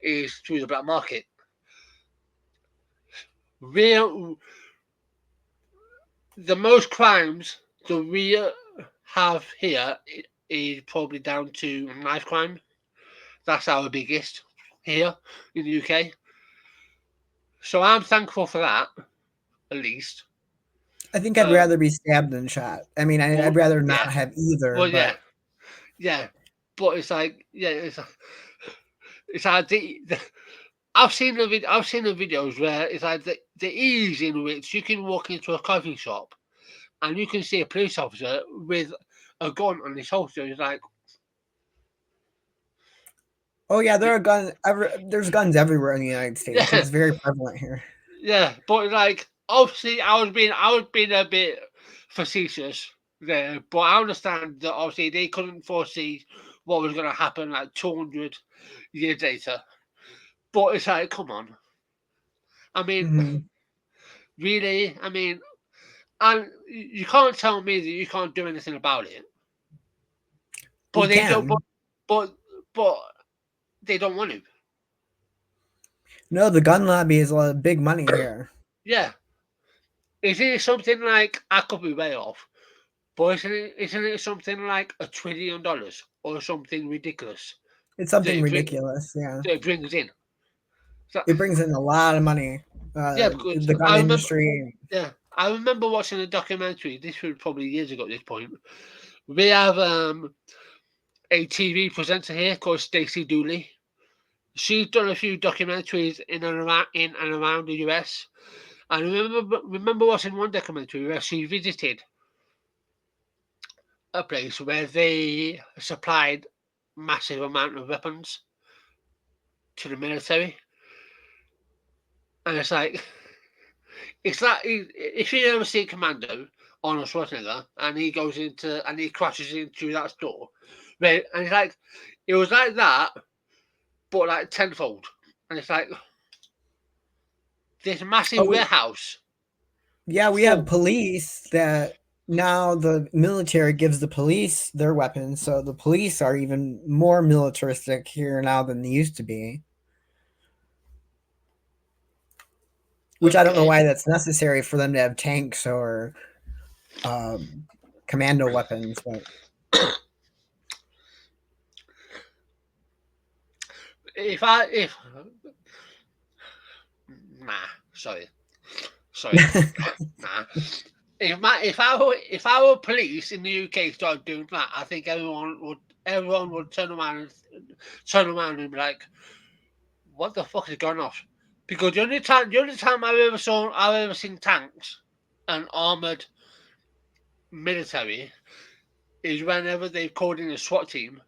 is through the black market. Real, the most crimes that we have here is probably down to knife crime. That's our biggest here in the UK. So I'm thankful for that, at least. I think I'd Uh, rather be stabbed than shot. I mean, I'd well, rather yeah, not have either, well, yeah, but yeah. But it's like, yeah, it's like I've seen the videos where it's like the ease in which you can walk into a coffee shop and you can see a police officer with a gun on his holster. It's like, oh yeah, there's guns everywhere in the United States. yeah, It's very prevalent here. yeah. But like, obviously, I was being a bit facetious there, but I understand that obviously they couldn't foresee what was going to happen like 200 years later. But it's like, come on. I mean, Mhm. really? I mean, and you can't tell me that you can't do anything about it. But We they don't. can. But but they don't want to. No, the gun lobby is a lot of big money here. Yeah. Isn't it something like I could be way off, but isn't it something like $1 trillion or something ridiculous It's that something ridiculous. Yeah, it brings in? So, it brings in a lot of money. yeah, because The gun industry. I remember watching a documentary. This was probably years ago at this point. We have a TV presenter here called Stacey Dooley. She's done a few documentaries in and around the US. I remember watching one documentary where she visited a place where they supplied massive amount of weapons to the military, and it's like if you ever see Commando, Arnold Schwarzenegger, and he goes into and he crashes into that store, right? And it's like it was like that, but like tenfold, and it's like this massive Oh, warehouse yeah, we have full. police that now the military gives the police their weapons, so the police are even more militaristic here now than they used to be. Which I don't know Okay. why that's necessary for them to have tanks or um, commando weapons, but If nah, sorry, nah. If our police in the UK started doing that, I think everyone would turn around and be like, "What the fuck is going on?" Because the only time I've ever seen tanks and armored military is whenever they've called in a SWAT team,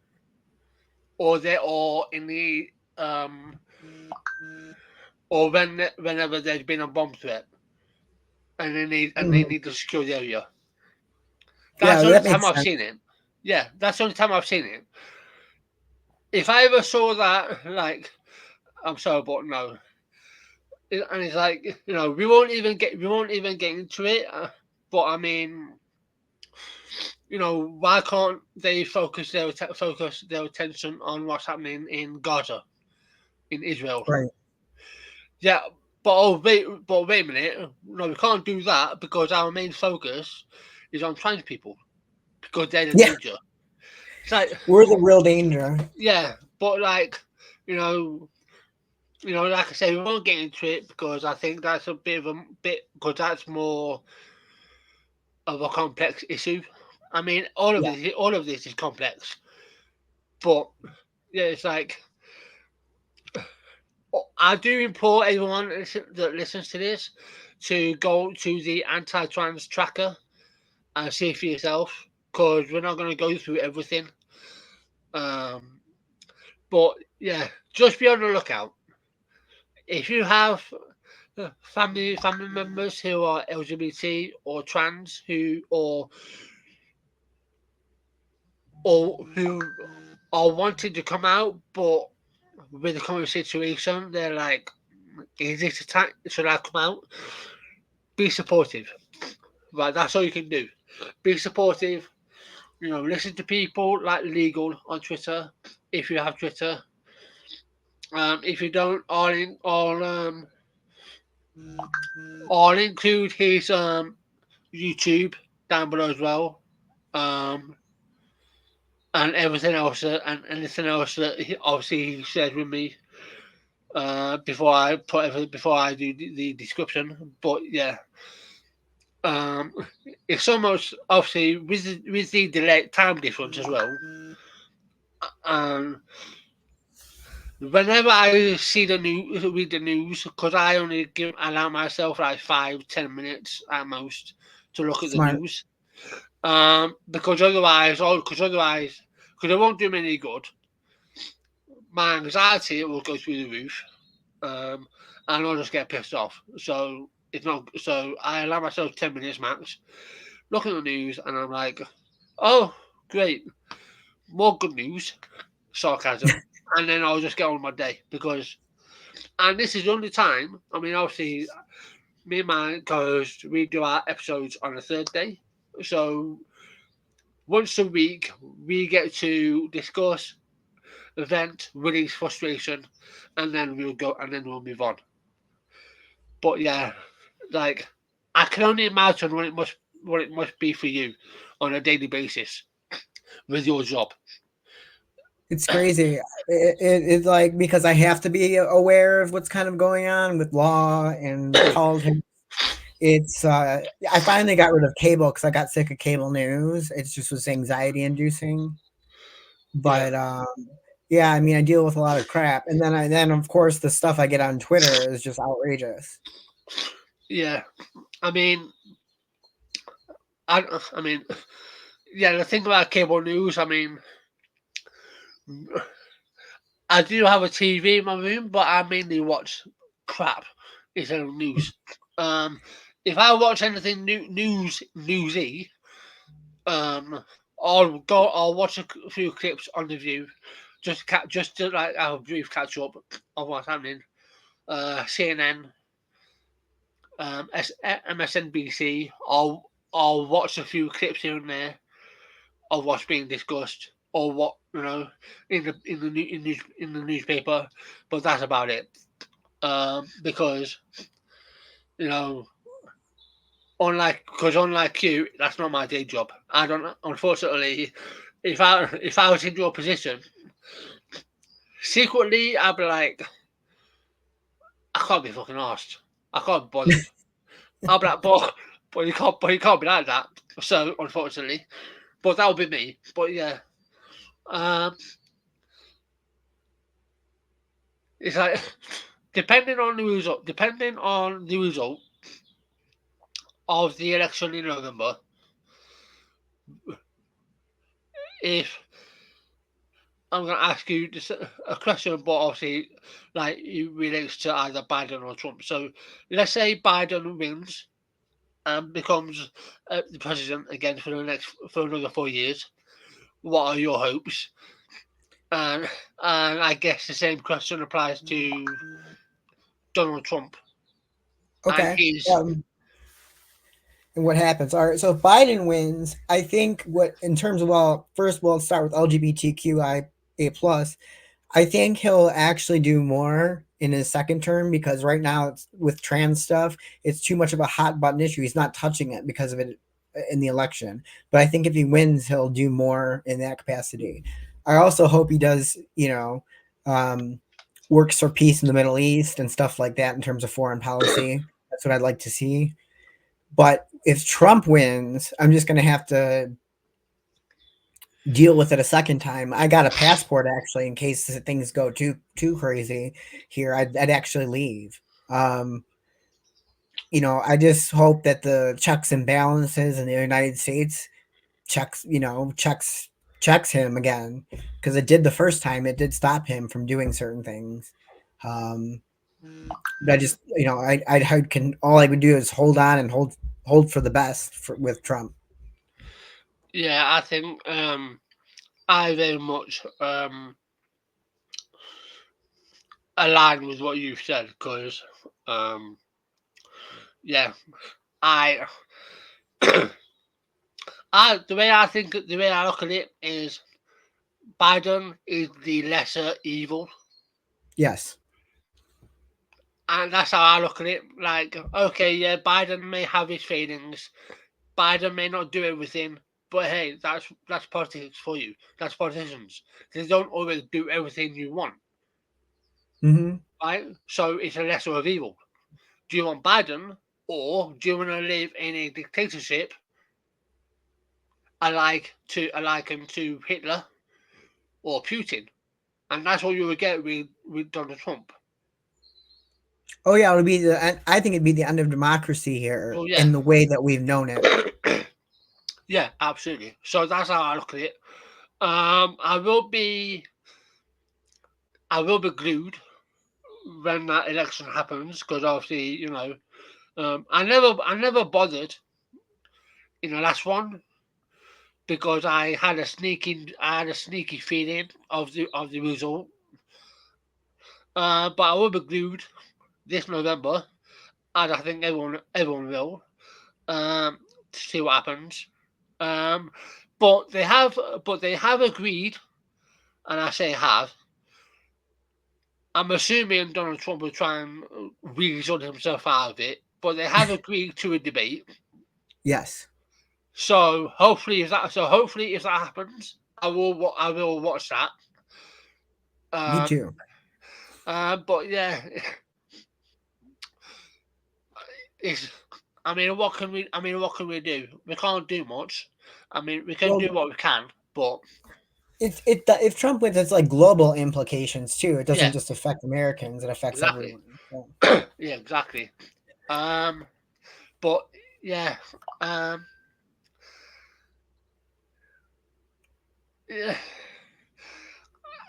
or they're all in the or whenever there's been a bomb threat and they Mhm. need to secure the area. That's Yeah, the only that time makes I've sense. seen it. Yeah, that's the only time I've seen it. If I ever saw that, like, I'm sorry, but no. And it's like, we won't even get into it. But I mean, why can't they focus their attention on what's happening in Gaza, in Israel? Right. Yeah, but wait a minute. No, we can't do that because our main focus is on trans people because they're the Yeah, danger. It's like, we're the real danger. yeah, but like, you know, like I say, we won't get into it because I think that's a bit of a bit because that's more of a complex issue. I mean, Yeah. all of this is complex, but yeah, it's like I do implore everyone that listens to this to go to the anti-trans tracker and see for yourself because we're not going to go through everything. Um, but yeah, just be on the lookout. If you have family members who are LGBT or trans or who are wanting to come out, but with the current situation, they're like, "Is this a time? Should I come out?" Be supportive. Right, that's all you can do. Be supportive. Listen to people like Legal on Twitter, if you have Twitter. If you don't, I'll include his YouTube down below as well. Um, and everything else and anything else that obviously he shared with me before I do the description. But yeah, um, it's almost obviously with the delay time difference as well. Um, Whenever I see read the news, because I only allow myself like 5-10 minutes at most to look at the Smart. news. Because it won't do me any good. My anxiety will go through the roof, um, and I'll just get pissed off. So it's not. So I allow myself 10 minutes max. Look at the news, and I'm like, oh, great, more good news, sarcasm, and then I'll just get on with my day because. And this is the only time. I mean, obviously, me and my co-host we do our episodes on a Thursday, so once a week we get to discuss, vent, release frustration, and then we'll move on. But yeah, like I can only imagine what it must be for you on a daily basis with your job. It's crazy. It's like because I have to be aware of what's kind of going on with law and politics. It's I finally got rid of cable because I got sick of cable news. It just was anxiety inducing. Yeah, But yeah, I mean, I deal with a lot of crap, and then of course the stuff I get on Twitter is just outrageous. yeah. I mean, I mean, yeah. The thing about cable news, I mean, I do have a TV in my room, but I mainly watch crap instead of news. Um, if I watch anything newsy, um, I'll watch a few clips on the View, just to like have a brief catch up of what's happening. CNN. MSNBC. I'll watch a few clips here and there of what's being discussed or what in the newspaper, but that's about it. Because you know, unlike you, that's not my day job. I don't. Unfortunately, if I was in your position, secretly I'd be like, I can't be fucking asked. I can't be bothered. I'll be like, but you can't be like that. So unfortunately, but that would be me. But yeah, um, it's like depending on the result of the election in November, if I'm going to ask you just a question, but obviously, like it relates to either Biden or Trump. So let's say Biden wins and becomes the president again for another 4 years. What are your hopes? And and I guess the same question applies to Donald Trump and Okay. his. And what happens? All right. So if Biden wins, I think what in terms of first we'll start with LGBTQIA plus. I think he'll actually do more in his second term because right now it's with trans stuff, it's too much of a hot button issue. He's not touching it because of it in the election. But I think if he wins, he'll do more in that capacity. I also hope he does, um, works for peace in the Middle East and stuff like that in terms of foreign policy. That's what I'd like to see. But if Trump wins, I'm just going to have to deal with it a second time. I got a passport actually in case things go too crazy here. I'd actually leave. Um, I just hope that the checks and balances in the United States checks him again because it did the first time. It did stop him from doing certain things. Um, but I just I can all I would do is hold on and hold for the best with Trump. Yeah, I think I very much align with what you've said because um, yeah, I the way I look at it is Biden is the lesser evil, Yes. and that's how I look at it. Like, okay, yeah, Biden may have his failings, Biden may not do everything, but hey, that's politics for you. That's politicians. They don't always do everything you want, Hmm. right? So it's a lesser of evil. Do you want Biden, or do you want to live in a dictatorship alike him to Hitler or Putin? And that's what you would get with Donald Trump. Oh yeah, it'll be I think it'd be the end of democracy here Well, yeah, in the way that we've known it. yeah, absolutely. So that's how I look at it. Um, I will be I will be glued when that election happens because obviously I never bothered in the last one because I had a sneaky feeling of the result. But I will be glued this November, as I think everyone will, to see what happens. Um, but they have agreed, and I say have. I'm assuming Donald Trump will try and reason himself out of it, but they have agreed to a debate. Yes, So hopefully if that happens, I will watch that. me Um, too. but yeah, it's. What can we do? We can't do much. I mean, we can do Well, what we can, but if Trump wins, it's like global implications too. It yeah, doesn't just affect Americans; it affects exactly. everyone. So. Yeah, exactly. Um, but yeah, um, yeah.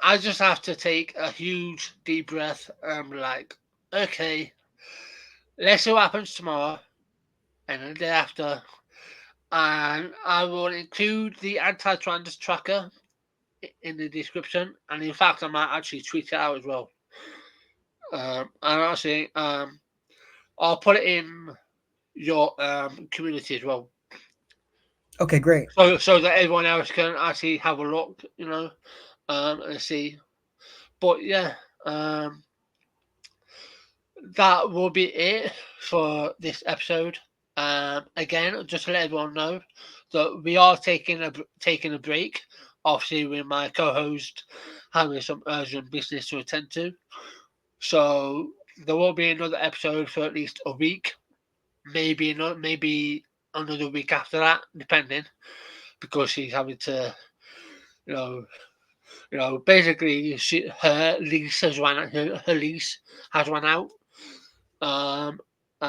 I just have to take a huge deep breath. Like, okay, let's see what happens tomorrow and the day after, and I will include the anti-trans tracker in the description. And in fact, I might actually tweet it out as well. And actually, I'll put it in your community as well, Okay, great. so that everyone else can actually have a look, and see. But yeah, um, that will be it for this episode. Again, just to let everyone know that we are taking a break. Obviously, with my co-host having some urgent business to attend to, so there will be another episode for at least a week, maybe another week after that, depending, because she's having to, you know, basically her lease has her lease has run out. Um,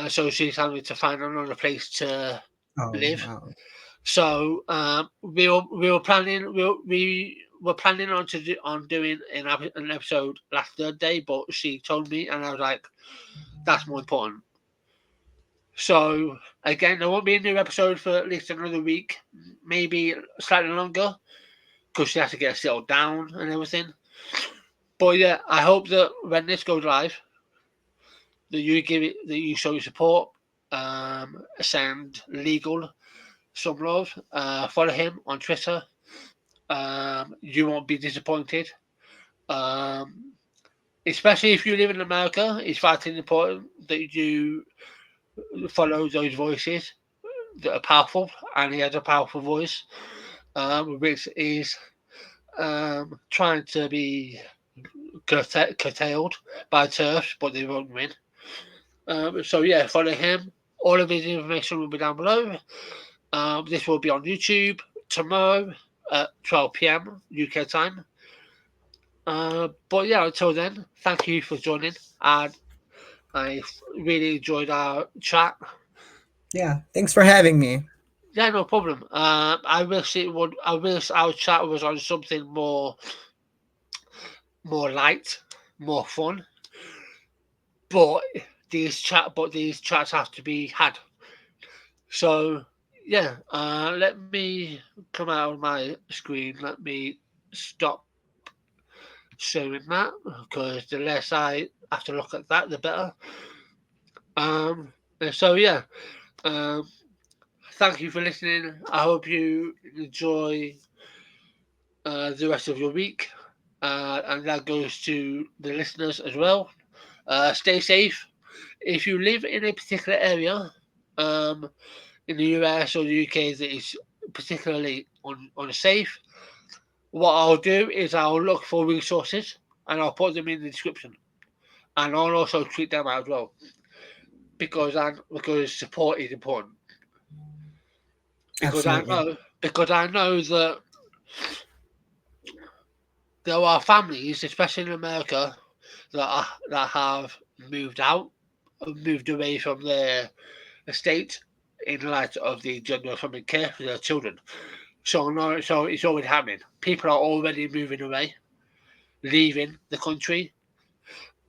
so she's having to find another place to Oh, live. wow. So we were planning on doing an episode last Thursday, but she told me, and I was like, that's more important. So again, there won't be a new episode for at least another week, maybe slightly longer, because she has to get settled down and everything. But yeah, I hope that when this goes live, that you show your support, send legal some love, follow him on Twitter. You won't be disappointed. Um, Especially if you live in America, it's vitally important that you follow those voices that are powerful, and he has a powerful voice, which is trying to be curtailed by turfs, but they won't win. So yeah, follow him. All of his information will be down below. This will be on YouTube tomorrow at 12 p.m. UK time. But yeah, until then, thank you for joining, and I really enjoyed our chat. Yeah, thanks for having me. Yeah, no problem. I wish it would. I wish our chat was on something more light, more fun. But these chats have to be had. So yeah, let me come out of my screen. Let me stop showing that, because the less I have to look at that, the better. Um, so yeah, um, thank you for listening. I hope you enjoy the rest of your week, and that goes to the listeners as well. Stay safe. If you live in a particular area, um, in the US or the UK that is particularly unsafe, what I'll do is I'll look for resources and I'll put them in the description, and I'll also tweet them out as well, because support is important. Because I Absolutely. know because I know that there are families, especially in America, that have moved out, moved away from their estate in light of the general family care for their children. So no, so it's already happening. People are already moving away, leaving the country.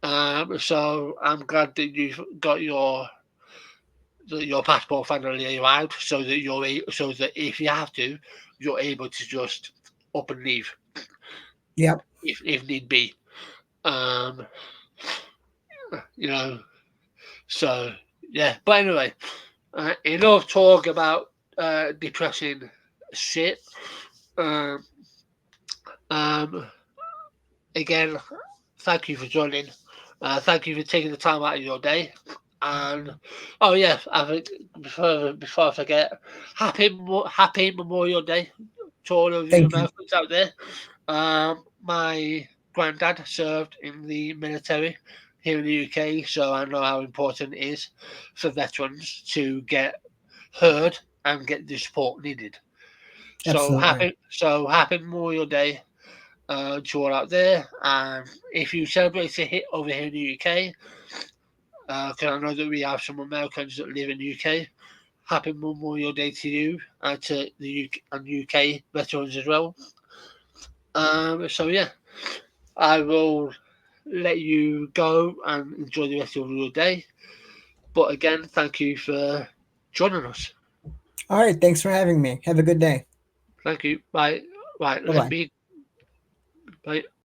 So I'm glad that you've got your passport finally arrived, so that so that if you have to, you're able to just up and leave Yep. if need be. Um, you know. So yeah, but anyway, enough talk about depressing shit. Um, um, Again, thank you for joining. Thank you for taking the time out of your day. And oh yeah, I think before I forget, happy Memorial Day to all of you Thank you. Americans out there. My granddad served in the military here in the UK, so I know how important it is for veterans to get heard and get the support needed. Absolutely. Happy Memorial Day to all out there. And if you celebrate it over here in the UK, because I know that we have some Americans that live in the UK, happy Memorial Day to you and to the UK veterans as well. So yeah, I will let you go and enjoy the rest of your day. But again, thank you for joining us. All right. Thanks for having me. Have a good day. Thank you. Bye. Right, Bye let bye. me. Bye.